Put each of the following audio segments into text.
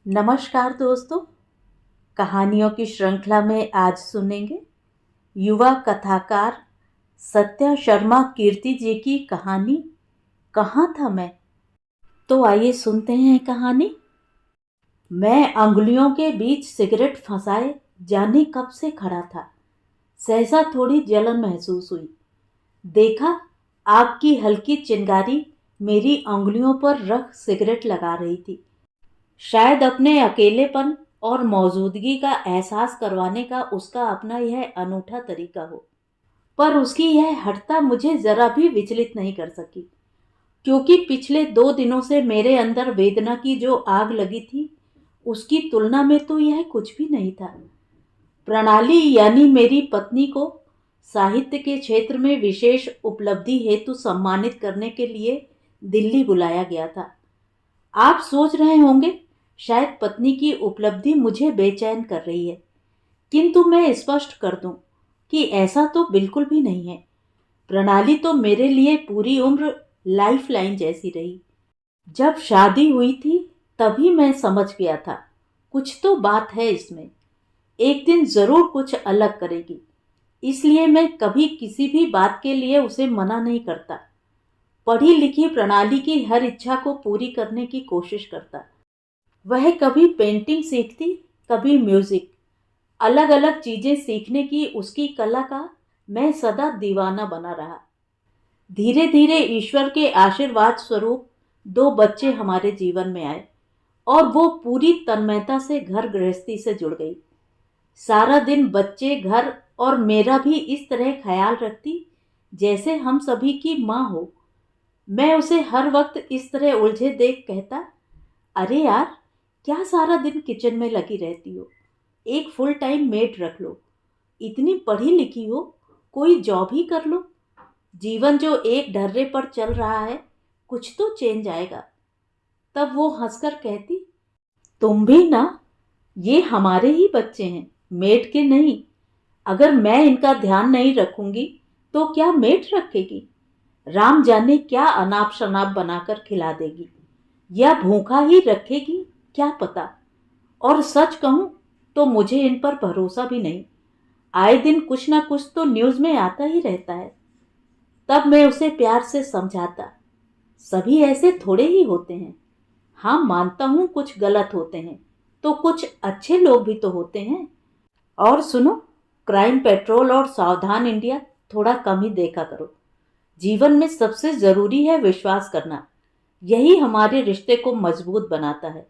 नमस्कार दोस्तों। कहानियों की श्रृंखला में आज सुनेंगे युवा कथाकार सत्या शर्मा कीर्ति जी की कहानी कहाँ था मैं। तो आइए सुनते हैं कहानी। मैं अंगुलियों के बीच सिगरेट फंसाए जाने कब से खड़ा था। सहसा थोड़ी जलन महसूस हुई। देखा, आग की हल्की चिंगारी मेरी अंगुलियों पर रख सिगरेट लगा रही थी। शायद अपने अकेलेपन और मौजूदगी का एहसास करवाने का उसका अपना यह अनूठा तरीका हो, पर उसकी यह हठता मुझे जरा भी विचलित नहीं कर सकी, क्योंकि पिछले 2 दिनों से मेरे अंदर वेदना की जो आग लगी थी, उसकी तुलना में तो यह कुछ भी नहीं था। प्रणाली यानी मेरी पत्नी को साहित्य के क्षेत्र में विशेष उपलब्धि हेतु सम्मानित करने के लिए दिल्ली बुलाया गया था। आप सोच रहे होंगे, शायद पत्नी की उपलब्धि मुझे बेचैन कर रही है, किंतु मैं स्पष्ट कर दूं कि ऐसा तो बिल्कुल भी नहीं है। प्रणाली तो मेरे लिए पूरी उम्र लाइफ लाइन जैसी रही। जब शादी हुई थी तभी मैं समझ गया था, कुछ तो बात है इसमें, एक दिन जरूर कुछ अलग करेगी। इसलिए मैं कभी किसी भी बात के लिए उसे मना नहीं करता। पढ़ी लिखी प्रणाली की हर इच्छा को पूरी करने की कोशिश करता। वह कभी पेंटिंग सीखती, कभी म्यूजिक। अलग अलग चीजें सीखने की उसकी कला का मैं सदा दीवाना बना रहा। धीरे धीरे ईश्वर के आशीर्वाद स्वरूप 2 बच्चे हमारे जीवन में आए और वो पूरी तन्मयता से घर गृहस्थी से जुड़ गई। सारा दिन बच्चे, घर और मेरा भी इस तरह ख्याल रखती जैसे हम सभी की माँ हो। मैं उसे हर वक्त इस तरह उलझे देख कहता, अरे यार, क्या सारा दिन किचन में लगी रहती हो, एक फुल टाइम मेड रख लो। इतनी पढ़ी लिखी हो, कोई जॉब ही कर लो। जीवन जो एक ढर्रे पर चल रहा है, कुछ तो चेंज आएगा। तब वो हंसकर कहती, तुम भी ना, ये हमारे ही बच्चे हैं, मेड के नहीं। अगर मैं इनका ध्यान नहीं रखूंगी तो क्या मेड रखेगी? राम जाने क्या अनाप शनाप बनाकर खिला देगी, या भूखा ही रखेगी, क्या पता। और सच कहूं तो मुझे इन पर भरोसा भी नहीं। आए दिन कुछ ना कुछ तो न्यूज में आता ही रहता है। तब मैं उसे प्यार से समझाता, सभी ऐसे थोड़े ही होते हैं। हाँ, मानता हूं कुछ गलत होते हैं, तो कुछ अच्छे लोग भी तो होते हैं। और सुनो, क्राइम पेट्रोल और सावधान इंडिया थोड़ा कम ही देखा करो। जीवन में सबसे जरूरी है विश्वास करना, यही हमारे रिश्ते को मजबूत बनाता है।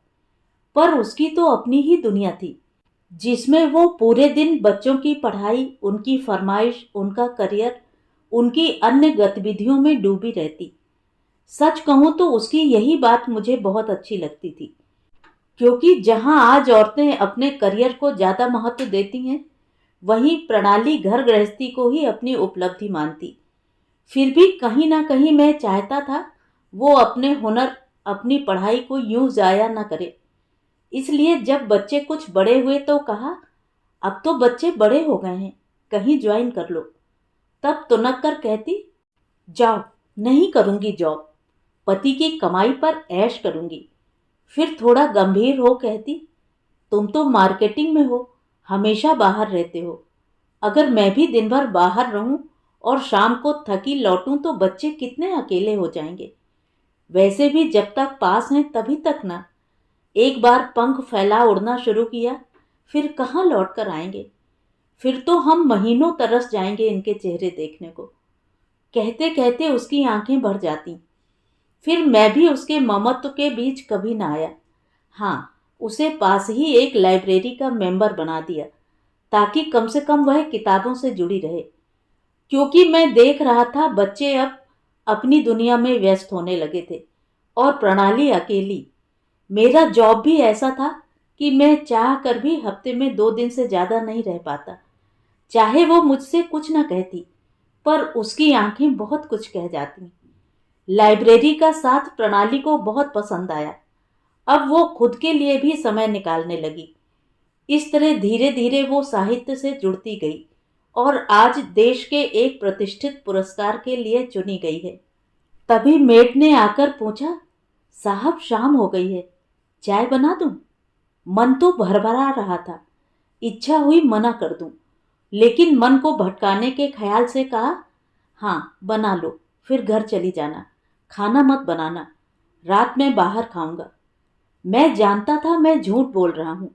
पर उसकी तो अपनी ही दुनिया थी, जिसमें वो पूरे दिन बच्चों की पढ़ाई, उनकी फरमाइश, उनका करियर, उनकी अन्य गतिविधियों में डूबी रहती। सच कहूं तो उसकी यही बात मुझे बहुत अच्छी लगती थी, क्योंकि जहां आज औरतें अपने करियर को ज्यादा महत्व देती हैं, वहीं प्रणाली घर गृहस्थी को ही अपनी उपलब्धि मानती। फिर भी कहीं ना कहीं मैं चाहता था वो अपने हुनर, अपनी पढ़ाई को यूं जाया ना करे। इसलिए जब बच्चे कुछ बड़े हुए तो कहा, अब तो बच्चे बड़े हो गए हैं, कहीं ज्वाइन कर लो। तब तुनक कर कहती, जाओ, नहीं करूंगी जॉब, पति की कमाई पर ऐश करूंगी। फिर थोड़ा गंभीर हो कहती, तुम तो मार्केटिंग में हो, हमेशा बाहर रहते हो। अगर मैं भी दिन भर बाहर रहूं और शाम को थकी लौटूं तो बच्चे कितने अकेले हो जाएंगे। वैसे भी जब तक पास हैं तभी तक ना। एक बार पंख फैला उड़ना शुरू किया, फिर कहाँ लौट कर आएंगे। फिर तो हम महीनों तरस जाएंगे इनके चेहरे देखने को। कहते कहते उसकी आंखें भर जाती। फिर मैं भी उसके ममत्व के बीच कभी ना आया। हाँ, उसे पास ही एक लाइब्रेरी का मेंबर बना दिया, ताकि कम से कम वह किताबों से जुड़ी रहे। क्योंकि मैं देख रहा था बच्चे अब अपनी दुनिया में व्यस्त होने लगे थे और प्रणाली अकेली। मेरा जॉब भी ऐसा था कि मैं चाह कर भी हफ्ते में 2 दिन से ज्यादा नहीं रह पाता। चाहे वो मुझसे कुछ ना कहती, पर उसकी आंखें बहुत कुछ कह जाती। लाइब्रेरी का साथ प्रणाली को बहुत पसंद आया। अब वो खुद के लिए भी समय निकालने लगी। इस तरह धीरे धीरे वो साहित्य से जुड़ती गई और आज देश के एक प्रतिष्ठित पुरस्कार के लिए चुनी गई है। तभी मेट ने आकर पूछा, साहब शाम हो गई है, चाय बना दूं? मन तो भरभरा रहा था। इच्छा हुई मना कर दूं, लेकिन मन को भटकाने के ख्याल से कहा, हाँ बना लो, फिर घर चली जाना, खाना मत बनाना, रात में बाहर खाऊंगा। मैं जानता था मैं झूठ बोल रहा हूं,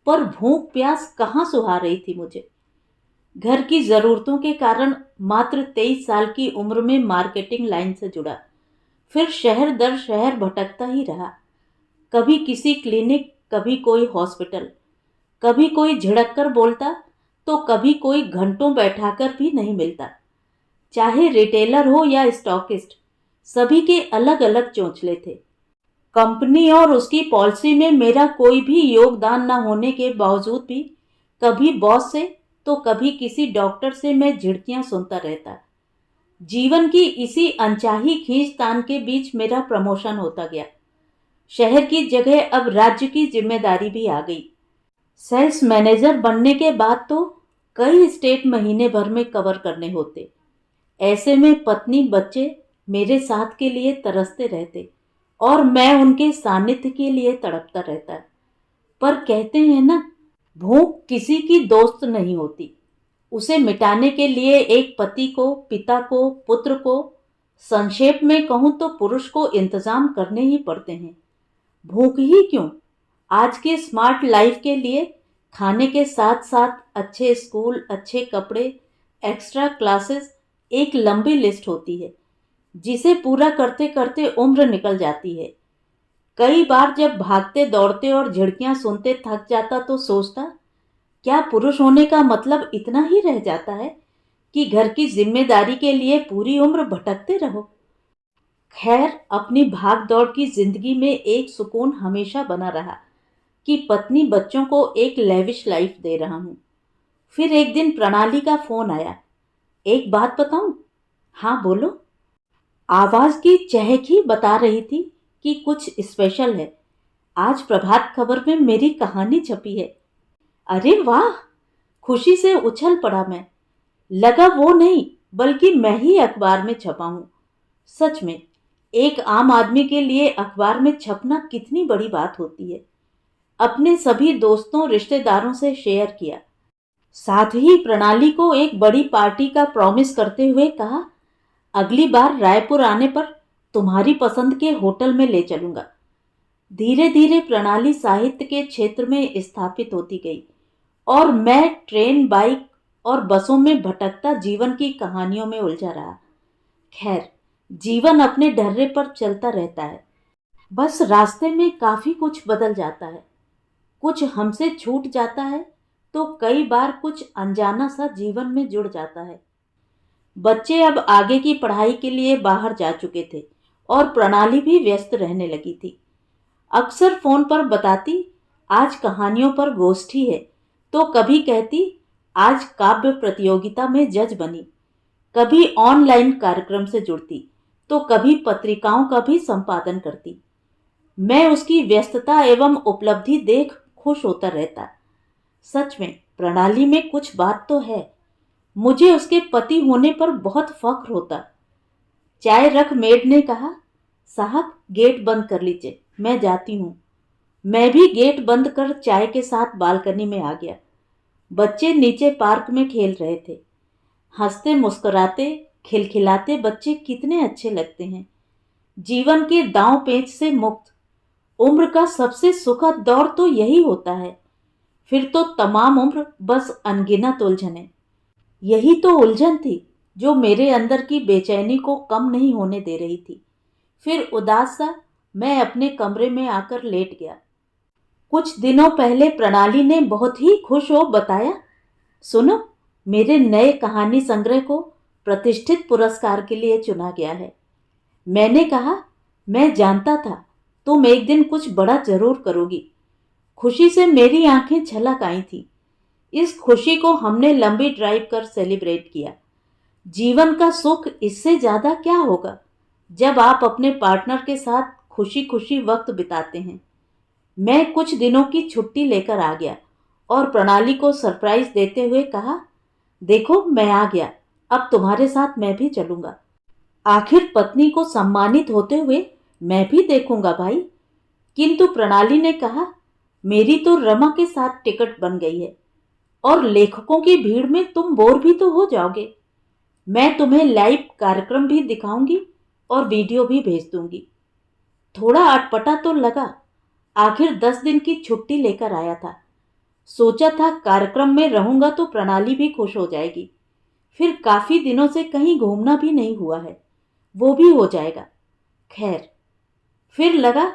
पर भूख प्यास कहाँ सुहा रही थी मुझे। घर की जरूरतों के कारण मात्र 23 साल की उम्र में मार्केटिंग लाइन से जुड़ा, फिर शहर दर शहर भटकता ही रहा। कभी किसी क्लिनिक, कभी कोई हॉस्पिटल, कभी कोई झिड़क कर बोलता तो कभी कोई घंटों बैठाकर भी नहीं मिलता। चाहे रिटेलर हो या स्टॉकिस्ट, सभी के अलग अलग चोंचले थे। कंपनी और उसकी पॉलिसी में मेरा कोई भी योगदान न होने के बावजूद भी कभी बॉस से तो कभी किसी डॉक्टर से मैं झिड़कियां सुनता रहता। जीवन की इसी अनचाही खींचतान के बीच मेरा प्रमोशन होता गया। शहर की जगह अब राज्य की जिम्मेदारी भी आ गई। सेल्स मैनेजर बनने के बाद तो कई स्टेट महीने भर में कवर करने होते। ऐसे में पत्नी बच्चे मेरे साथ के लिए तरसते रहते और मैं उनके सानिध्य के लिए तड़पता रहता। पर कहते हैं ना, भूख किसी की दोस्त नहीं होती। उसे मिटाने के लिए एक पति को, पिता को, पुत्र को, संक्षेप में कहूं तो पुरुष को इंतजाम करने ही पड़ते हैं। भूख ही क्यों, आज के स्मार्ट लाइफ के लिए खाने के साथ साथ अच्छे स्कूल, अच्छे कपड़े, एक्स्ट्रा क्लासेस, एक लंबी लिस्ट होती है जिसे पूरा करते करते उम्र निकल जाती है। कई बार जब भागते दौड़ते और झिड़कियां सुनते थक जाता तो सोचता, क्या पुरुष होने का मतलब इतना ही रह जाता है कि घर की जिम्मेदारी के लिए पूरी उम्र भटकते रहो। खैर, अपनी भाग दौड़ की जिंदगी में एक सुकून हमेशा बना रहा कि पत्नी बच्चों को एक लेविश लाइफ दे रहा हूं। फिर एक दिन प्रणाली का फोन आया। एक बात बताऊं? हाँ बोलो। आवाज की चहक ही बता रही थी कि कुछ स्पेशल है। आज प्रभात खबर में मेरी कहानी छपी है। अरे वाह, खुशी से उछल पड़ा मैं। लगा वो नहीं बल्कि मैं ही अखबार में छपा हूं। सच में एक आम आदमी के लिए अखबार में छपना कितनी बड़ी बात होती है। अपने सभी दोस्तों रिश्तेदारों से शेयर किया। साथ ही प्रणाली को एक बड़ी पार्टी का प्रॉमिस करते हुए कहा, अगली बार रायपुर आने पर तुम्हारी पसंद के होटल में ले चलूंगा। धीरे धीरे प्रणाली साहित्य के क्षेत्र में स्थापित होती गई और मैं ट्रेन, बाइक और बसों में भटकता जीवन की कहानियों में उलझा रहा। खैर, जीवन अपने ढर्रे पर चलता रहता है। बस रास्ते में काफी कुछ बदल जाता है। कुछ हमसे छूट जाता है तो कई बार कुछ अनजाना सा जीवन में जुड़ जाता है। बच्चे अब आगे की पढ़ाई के लिए बाहर जा चुके थे और प्रणाली भी व्यस्त रहने लगी थी। अक्सर फोन पर बताती, आज कहानियों पर गोष्ठी है, तो कभी कहती आज काव्य प्रतियोगिता में जज बनी। कभी ऑनलाइन कार्यक्रम से जुड़ती तो कभी पत्रिकाओं का भी संपादन करती। मैं उसकी व्यस्तता एवं उपलब्धि देख खुश होता रहता। सच में प्रणाली में कुछ बात तो है। मुझे उसके पति होने पर बहुत फख्र होता। चाय रख मेड ने कहा, साहब गेट बंद कर लीजिए, मैं जाती हूँ। मैं भी गेट बंद कर चाय के साथ बालकनी में आ गया। बच्चे नीचे पार्क में खेल रहे थे। हंसते मुस्कुराते खिलखिलाते बच्चे कितने अच्छे लगते हैं। जीवन के दांव पेच से मुक्त। उम्र का सबसे सुखद दौर तो यही होता है। फिर तो तमाम उम्र बस अनगिनत उलझने। यही तो उलझन थी जो मेरे अंदर की बेचैनी को कम नहीं होने दे रही थी। फिर उदास सा मैं अपने कमरे में आकर लेट गया। कुछ दिनों पहले प्रणाली ने बहुत ही खुश हो बताया, सुनो, मेरे नए कहानी संग्रह को प्रतिष्ठित पुरस्कार के लिए चुना गया है। मैंने कहा, मैं जानता था तुम एक दिन कुछ बड़ा जरूर करोगी। खुशी से मेरी आंखें छलक आई थी। इस खुशी को हमने लंबी ड्राइव कर सेलिब्रेट किया। जीवन का सुख इससे ज्यादा क्या होगा जब आप अपने पार्टनर के साथ खुशी खुशी वक्त बिताते हैं। मैं कुछ दिनों की छुट्टी लेकर आ गया और प्रणाली को सरप्राइज देते हुए कहा, देखो मैं आ गया, अब तुम्हारे साथ मैं भी चलूंगा। आखिर पत्नी को सम्मानित होते हुए मैं भी देखूंगा भाई। किंतु प्रणाली ने कहा, मेरी तो रमा के साथ टिकट बन गई है, और लेखकों की भीड़ में तुम बोर भी तो हो जाओगे। मैं तुम्हें लाइव कार्यक्रम भी दिखाऊंगी और वीडियो भी भेज दूंगी। थोड़ा अटपटा तो लगा, आखिर 10 दिन की छुट्टी लेकर आया था। सोचा था कार्यक्रम में रहूंगा तो प्रणाली भी खुश हो जाएगी। फिर काफी दिनों से कहीं घूमना भी नहीं हुआ है, वो भी हो जाएगा। खैर, फिर लगा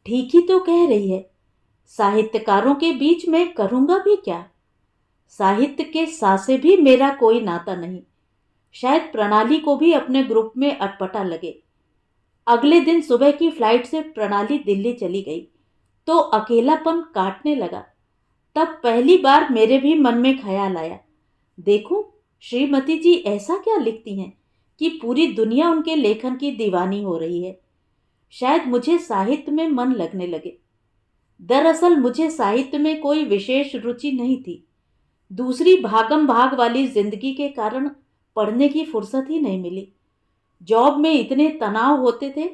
ठीक ही तो कह रही है, साहित्यकारों के बीच में करूंगा भी क्या। साहित्य के साथ से भी मेरा कोई नाता नहीं। शायद प्रणाली को भी अपने ग्रुप में अटपटा लगे। अगले दिन सुबह की फ्लाइट से प्रणाली दिल्ली चली गई तो अकेलापन काटने लगा। तब पहली बार मेरे भी मन में ख्याल आया, देखूं श्रीमती जी ऐसा क्या लिखती हैं कि पूरी दुनिया उनके लेखन की दीवानी हो रही है। शायद मुझे साहित्य में मन लगने लगे। दरअसल मुझे साहित्य में कोई विशेष रुचि नहीं थी। दूसरी भागम भाग वाली जिंदगी के कारण पढ़ने की फुर्सत ही नहीं मिली। जॉब में इतने तनाव होते थे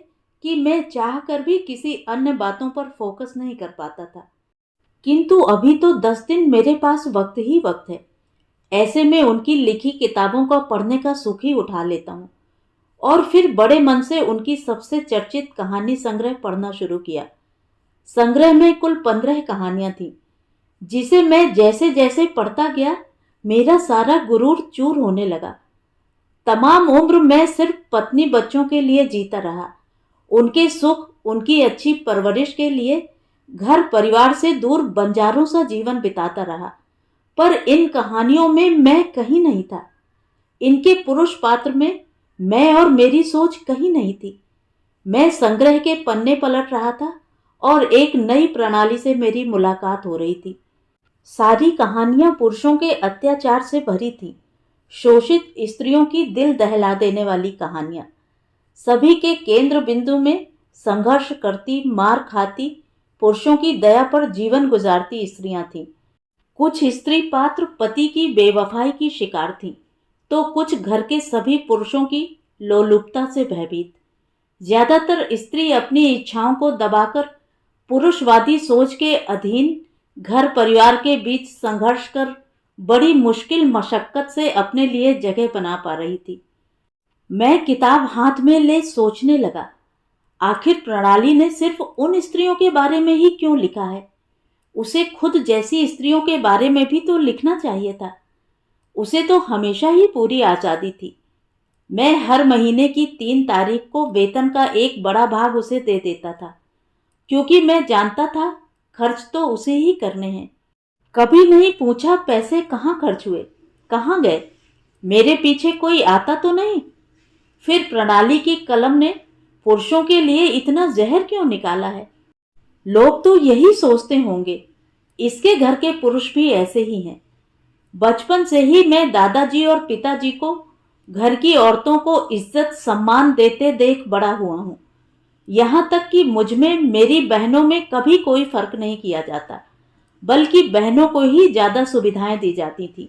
कि मैं चाहकर भी किसी अन्य बातों पर फोकस नहीं कर पाता था। किंतु अभी तो 10 दिन मेरे पास वक्त ही वक्त है। ऐसे में उनकी लिखी किताबों का पढ़ने का सुख ही उठा लेता हूँ। और फिर बड़े मन से उनकी सबसे चर्चित कहानी संग्रह पढ़ना शुरू किया। संग्रह में कुल 15 कहानियां थीं, जिसे मैं जैसे जैसे पढ़ता गया मेरा सारा गुरूर चूर होने लगा। तमाम उम्र मैं सिर्फ पत्नी बच्चों के लिए जीता रहा, उनके सुख, उनकी अच्छी परवरिश के लिए घर परिवार से दूर बंजारों सा जीवन बिताता रहा। पर इन कहानियों में मैं कहीं नहीं था। इनके पुरुष पात्र में मैं और मेरी सोच कहीं नहीं थी। मैं संग्रह के पन्ने पलट रहा था और एक नई प्रणाली से मेरी मुलाकात हो रही थी। सारी कहानियां पुरुषों के अत्याचार से भरी थी, शोषित स्त्रियों की दिल दहला देने वाली कहानियां। सभी के केंद्र बिंदु में संघर्ष करती, मार खाती, पुरुषों की दया पर जीवन गुजारती स्त्रियां थीं। कुछ स्त्री पात्र पति की बेवफाई की शिकार थीं, तो कुछ घर के सभी पुरुषों की लोलुपता से भयभीत। ज्यादातर स्त्री अपनी इच्छाओं को दबाकर पुरुषवादी सोच के अधीन घर परिवार के बीच संघर्ष कर बड़ी मुश्किल मशक्कत से अपने लिए जगह बना पा रही थी। मैं किताब हाथ में ले सोचने लगा, आखिर प्रणाली ने सिर्फ उन स्त्रियों के बारे में ही क्यों लिखा है। उसे खुद जैसी स्त्रियों के बारे में भी तो लिखना चाहिए था। उसे तो हमेशा ही पूरी आज़ादी थी। मैं हर महीने की 3 तारीख को वेतन का एक बड़ा भाग उसे दे देता था, क्योंकि मैं जानता था खर्च तो उसे ही करने हैं। कभी नहीं पूछा पैसे कहाँ खर्च हुए, कहाँ गए, मेरे पीछे कोई आता तो नहीं। फिर प्रणाली की कलम ने पुरुषों के लिए इतना जहर क्यों निकाला है। लोग तो यही सोचते होंगे, इसके घर के पुरुष भी ऐसे ही हैं। बचपन से ही मैं दादाजी और पिताजी को घर की औरतों को इज्जत सम्मान देते देख बड़ा हुआ हूँ। यहाँ तक कि मुझ में, मेरी बहनों में कभी कोई फर्क नहीं किया जाता, बल्कि बहनों को ही ज्यादा सुविधाएं दी जाती थी।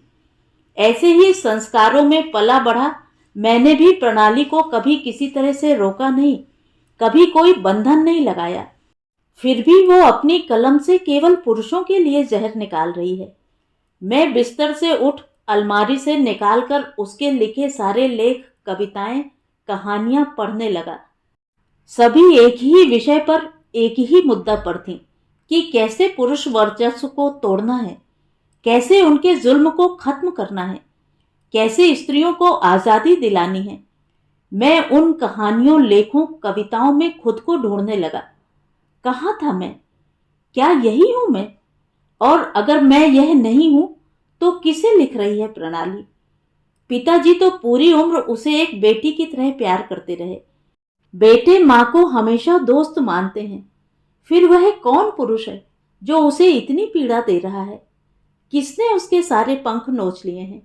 ऐसे ही संस्कारों में पला बढ़ा मैंने भी प्रणाली को कभी किसी तरह से रोका नहीं, कभी कोई बंधन नहीं लगाया। फिर भी वो अपनी कलम से केवल पुरुषों के लिए जहर निकाल रही है। मैं बिस्तर से उठ अलमारी से निकालकर उसके लिखे सारे लेख, कविताएं, कहानियां पढ़ने लगा। सभी एक ही विषय पर, एक ही मुद्दा पर थीं कि कैसे पुरुष वर्चस्व को तोड़ना है, कैसे उनके जुल्म को खत्म करना है, कैसे स्त्रियों को आजादी दिलानी है। मैं उन कहानियों, लेखों, कविताओं में खुद को ढूंढने लगा। कहाँ था मैं? क्या यही हूं मैं? और अगर मैं यह नहीं हूं तो किसे लिख रही है प्रणाली? पिताजी तो पूरी उम्र उसे एक बेटी की तरह प्यार करते रहे। बेटे माँ को हमेशा दोस्त मानते हैं। फिर वह कौन पुरुष है जो उसे इतनी पीड़ा दे रहा है? किसने उसके सारे पंख नोच लिए हैं?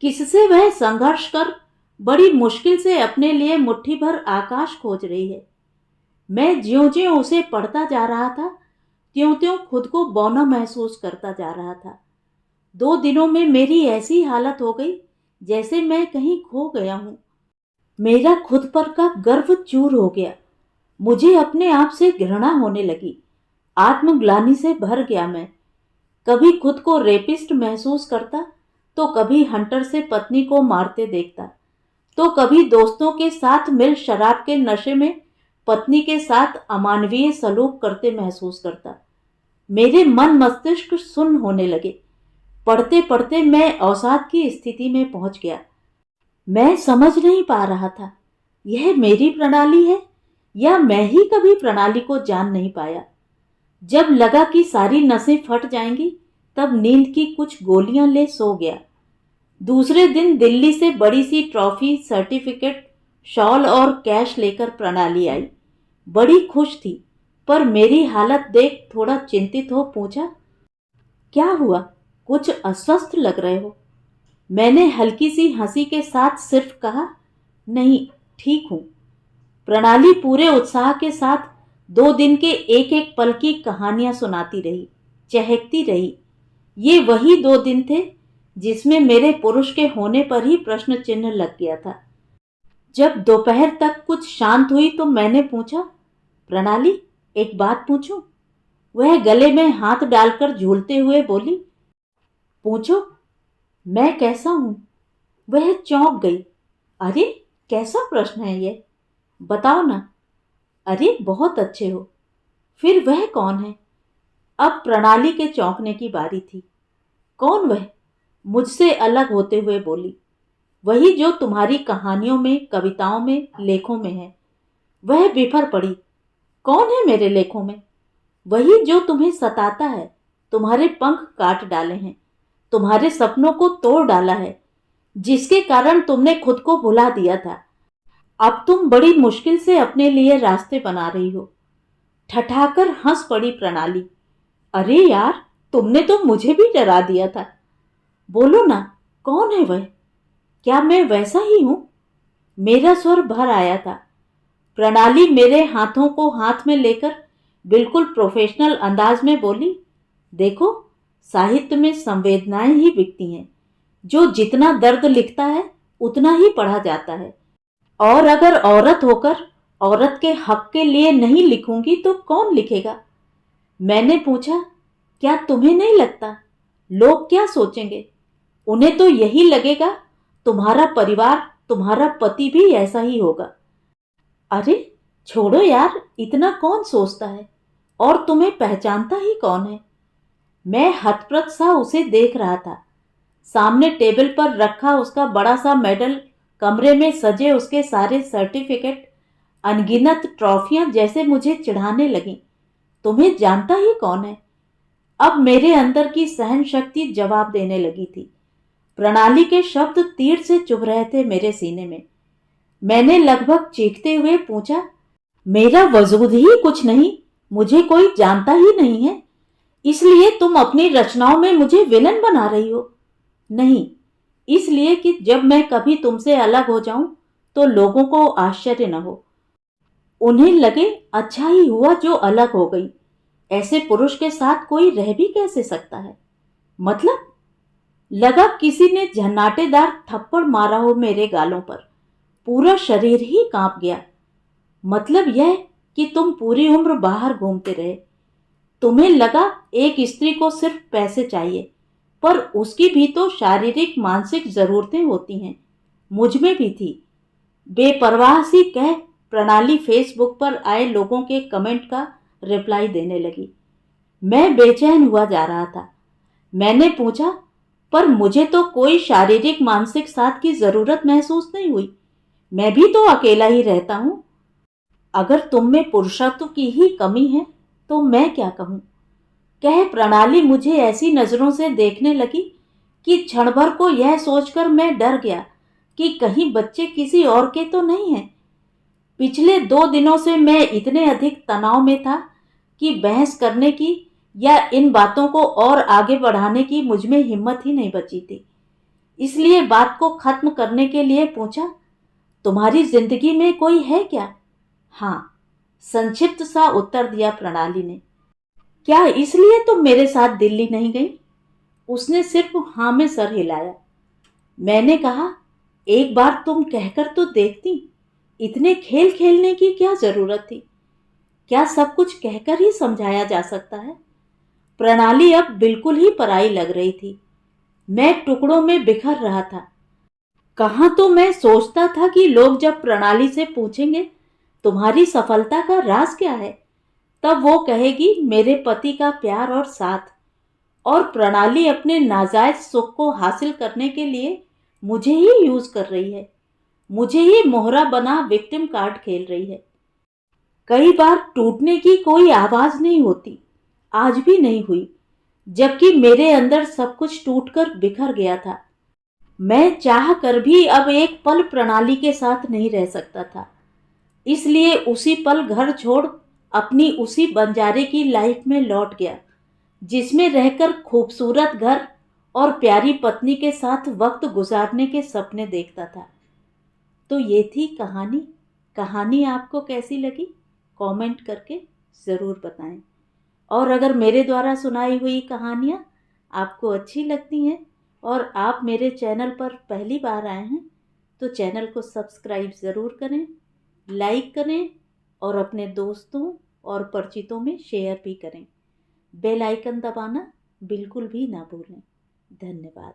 किससे वह संघर्ष कर बड़ी मुश्किल से अपने लिए मुट्ठी भर आकाश खोज रही है? मैं ज्यों ज्यों उसे पढ़ता जा रहा था, त्यों त्यों खुद को बौना महसूस करता जा रहा था। 2 दिनों में मेरी ऐसी हालत हो गई जैसे मैं कहीं खो गया हूं। मेरा खुद पर का गर्व चूर हो गया। मुझे अपने आप से घृणा होने लगी। आत्मग्लानि से भर गया मैं। कभी खुद को रेपिस्ट महसूस करता, तो कभी हंटर से पत्नी को मारते देखता, तो कभी दोस्तों के साथ मिल शराब के नशे में पत्नी के साथ अमानवीय सलूक करते महसूस करता। मेरे मन मस्तिष्क सुन्न होने लगे। पढ़ते पढ़ते मैं अवसाद की स्थिति में पहुंच गया। मैं समझ नहीं पा रहा था, यह मेरी प्रणाली है या मैं ही कभी प्रणाली को जान नहीं पाया। जब लगा कि सारी नसें फट जाएंगी, तब नींद की कुछ गोलियां ले सो गया। दूसरे दिन दिल्ली से बड़ी सी ट्रॉफी, सर्टिफिकेट, शॉल और कैश लेकर प्रणाली आई। बड़ी खुश थी, पर मेरी हालत देख थोड़ा चिंतित हो पूछा, क्या हुआ? कुछ अस्वस्थ लग रहे हो। मैंने हल्की सी हंसी के साथ सिर्फ कहा, नहीं, ठीक हूं। प्रणाली पूरे उत्साह के साथ 2 दिन के एक एक पल की कहानियां सुनाती रही, चहकती रही। ये वही 2 दिन थे जिसमें मेरे पुरुष के होने पर ही प्रश्न चिन्ह लग गया था। जब दोपहर तक कुछ शांत हुई तो मैंने पूछा, प्रणाली, एक बात पूछूं? वह गले में हाथ डालकर झूलते हुए बोली, पूछो, मैं कैसा हूं? वह चौंक गई। अरे, कैसा प्रश्न है ये? बताओ ना। अरे, बहुत अच्छे हो। फिर वह कौन है? अब प्रणाली के चौंकने की बारी थी। कौन वह? मुझसे अलग होते हुए बोली, वही जो तुम्हारी कहानियों में, कविताओं में, लेखों में है। वह बिफर पड़ी। कौन है मेरे लेखों में? वही जो तुम्हें सताता है, तुम्हारे पंख काट डाले हैं, तुम्हारे सपनों को तोड़ डाला है, जिसके कारण तुमने खुद को भुला दिया था। अब तुम बड़ी मुश्किल से अपने लिए रास्ते बना रही हो। ठठाकर हंस पड़ी प्रणाली। अरे यार, तुमने तो मुझे भी डरा दिया था। बोलो ना, कौन है वह? क्या मैं वैसा ही हूं? मेरा स्वर भर आया था। प्रणाली मेरे हाथों को हाथ में लेकर बिल्कुल प्रोफेशनल अंदाज में बोली, देखो, साहित्य में संवेदनाएं ही बिकती हैं। जो जितना दर्द लिखता है उतना ही पढ़ा जाता है। और अगर औरत होकर औरत के हक के लिए नहीं लिखूंगी तो कौन लिखेगा? मैंने पूछा, क्या तुम्हें नहीं लगता लोग क्या सोचेंगे? उन्हें तो यही लगेगा तुम्हारा परिवार, तुम्हारा पति भी ऐसा ही होगा। अरे छोड़ो यार, इतना कौन सोचता है? और तुम्हें पहचानता ही कौन है? मैं हतप्रभ सा उसे देख रहा था। सामने टेबल पर रखा उसका बड़ा सा मेडल, कमरे में सजे उसके सारे सर्टिफिकेट, अनगिनत ट्रॉफियां जैसे मुझे चिढ़ाने लगी। तुम्हें जानता ही कौन है? अब मेरे अंदर की सहन शक्ति जवाब देने लगी थी। प्रणाली के शब्द तीर से चुभ रहे थे मेरे सीने में। मैंने लगभग चीखते हुए पूछा, मेरा वजूद ही कुछ नहीं, मुझे कोई जानता ही नहीं है, इसलिए तुम अपनी रचनाओं में मुझे विलन बना रही हो? नहीं, इसलिए कि जब मैं कभी तुमसे अलग हो जाऊं तो लोगों को आश्चर्य न हो। उन्हें लगे अच्छा ही हुआ जो अलग हो गई। ऐसे पुरुष के साथ कोई रह भी कैसे सकता है? मतलब? लगा किसी ने झन्नाटेदार थप्पड़ मारा हो मेरे गालों पर। पूरा शरीर ही कांप गया। मतलब यह कि तुम पूरी उम्र बाहर घूमते रहे। तुम्हें लगा एक स्त्री को सिर्फ पैसे चाहिए, पर उसकी भी तो शारीरिक मानसिक जरूरतें होती हैं। मुझ में भी थी। बेपरवाह सी कह प्रणाली फेसबुक पर आए लोगों के कमेंट का रिप्लाई देने लगी। मैं बेचैन हुआ जा रहा था। मैंने पूछा, पर मुझे तो कोई शारीरिक मानसिक साथ की जरूरत महसूस नहीं हुई। मैं भी तो अकेला ही रहता हूं। अगर तुम में पुरुषत्व की ही कमी है तो मैं क्या कहूं? कह प्रणाली मुझे ऐसी नजरों से देखने लगी कि क्षण भर को यह सोचकर मैं डर गया कि कहीं बच्चे किसी और के तो नहीं हैं। पिछले 2 दिनों से मैं इतने अधिक तनाव में था कि बहस करने की या इन बातों को और आगे बढ़ाने की मुझमें हिम्मत ही नहीं बची थी। इसलिए बात को खत्म करने के लिए पूछा, तुम्हारी जिंदगी में कोई है क्या? हाँ, संक्षिप्त सा उत्तर दिया प्रणाली ने। क्या इसलिए तुम मेरे साथ दिल्ली नहीं गई? उसने सिर्फ हाँ में सर हिलाया। मैंने कहा, एक बार तुम कहकर तो देखती। इतने खेल खेलने की क्या जरूरत थी? क्या सब कुछ कहकर ही समझाया जा सकता है? प्रणाली अब बिल्कुल ही पराई लग रही थी। मैं टुकड़ों में बिखर रहा था। कहाँ तो मैं सोचता था कि लोग जब प्रणाली से पूछेंगे तुम्हारी सफलता का राज क्या है, तब वो कहेगी मेरे पति का प्यार और साथ। और प्रणाली अपने नाजायज सुख को हासिल करने के लिए मुझे ही यूज कर रही है, मुझे ही मोहरा बना विक्टिम कार्ड खेल रही है। कई बार टूटने की कोई आवाज नहीं होती, आज भी नहीं हुई, जबकि मेरे अंदर सब कुछ टूटकर बिखर गया था। मैं चाह कर भी अब एक पल प्रणाली के साथ नहीं रह सकता था। इसलिए उसी पल घर छोड़ अपनी उसी बंजारे की लाइफ में लौट गया, जिसमें रहकर खूबसूरत घर और प्यारी पत्नी के साथ वक्त गुजारने के सपने देखता था। तो ये थी कहानी। कहानी आपको कैसी लगी कमेंट करके ज़रूर बताएं। और अगर मेरे द्वारा सुनाई हुई कहानियाँ आपको अच्छी लगती हैं और आप मेरे चैनल पर पहली बार आए हैं तो चैनल को सब्सक्राइब ज़रूर करें, लाइक करें और अपने दोस्तों और परिचितों में शेयर भी करें। बेल आइकन दबाना बिल्कुल भी ना भूलें। धन्यवाद।